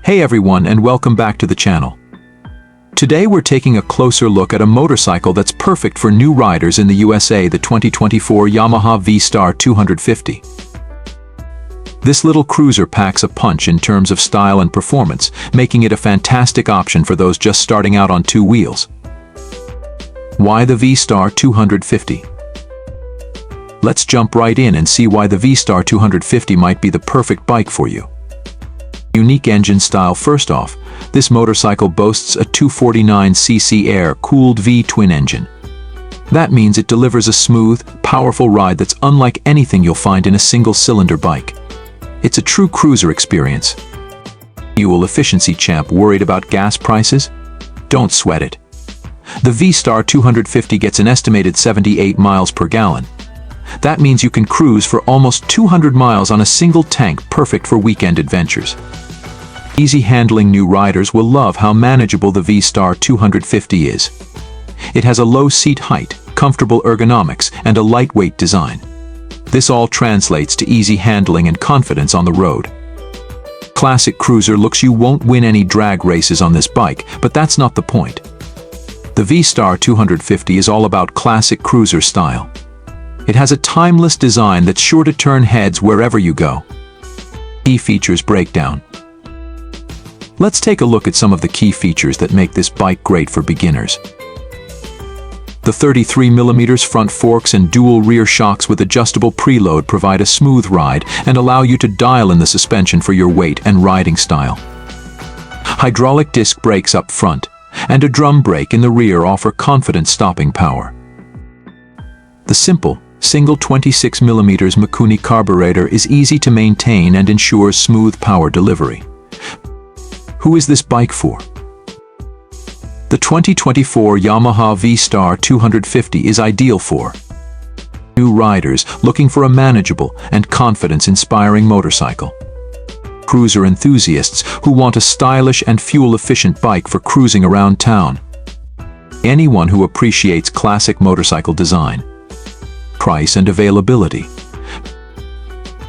Hey everyone, and welcome back to the channel. Today we're taking a closer look at a motorcycle that's perfect for new riders in the USA, the 2024 Yamaha V Star 250. This little cruiser packs a punch in terms of style and performance, making it a fantastic option for those just starting out on two wheels. Why the V Star 250? Let's jump right in and see why the V Star 250 might be the perfect bike for you. Unique engine style. First off, this motorcycle boasts a 249cc air-cooled V-twin engine. That means it delivers a smooth, powerful ride that's unlike anything you'll find in a single-cylinder bike. It's a true cruiser experience. Fuel efficiency champ. Worried about gas prices? Don't sweat it. The V Star 250 gets an estimated 78 miles per gallon. That means you can cruise for almost 200 miles on a single tank, perfect for weekend adventures. Easy handling. New riders will love how manageable the V Star 250 is. It has a low seat height, comfortable ergonomics, and a lightweight design. This all translates to easy handling and confidence on the road. Classic cruiser looks. You won't win any drag races on this bike, but that's not the point. The V Star 250 is all about classic cruiser style. It has a timeless design that's sure to turn heads wherever you go. Key features breakdown. Let's take a look at some of the key features that make this bike great for beginners. The 33mm front forks and dual rear shocks with adjustable preload provide a smooth ride and allow you to dial in the suspension for your weight and riding style. Hydraulic disc brakes up front and a drum brake in the rear offer confident stopping power. The simple, single 26mm Mikuni carburetor is easy to maintain and ensures smooth power delivery. Who is this bike for? The 2024 Yamaha V Star 250 is ideal for new riders looking for a manageable and confidence-inspiring motorcycle, cruiser enthusiasts who want a stylish and fuel-efficient bike for cruising around town, anyone who appreciates classic motorcycle design. Price and availability.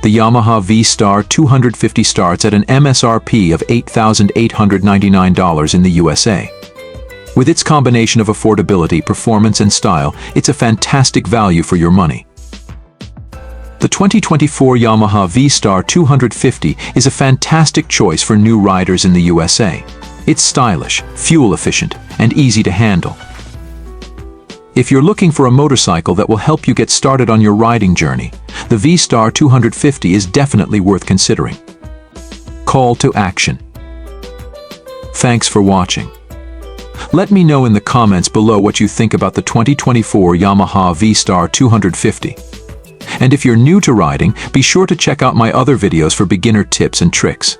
The Yamaha V Star 250 starts at an MSRP of $8,899 in the USA. With its combination of affordability, performance, and style, it's a fantastic value for your money. The 2024 Yamaha V Star 250 is a fantastic choice for new riders in the USA. It's stylish, fuel-efficient, and easy to handle. If you're looking for a motorcycle that will help you get started on your riding journey, the V Star 250 is definitely worth considering. Call to action. Thanks for watching. Let me know in the comments below what you think about the 2024 Yamaha V Star 250. And if you're new to riding, be sure to check out my other videos for beginner tips and tricks.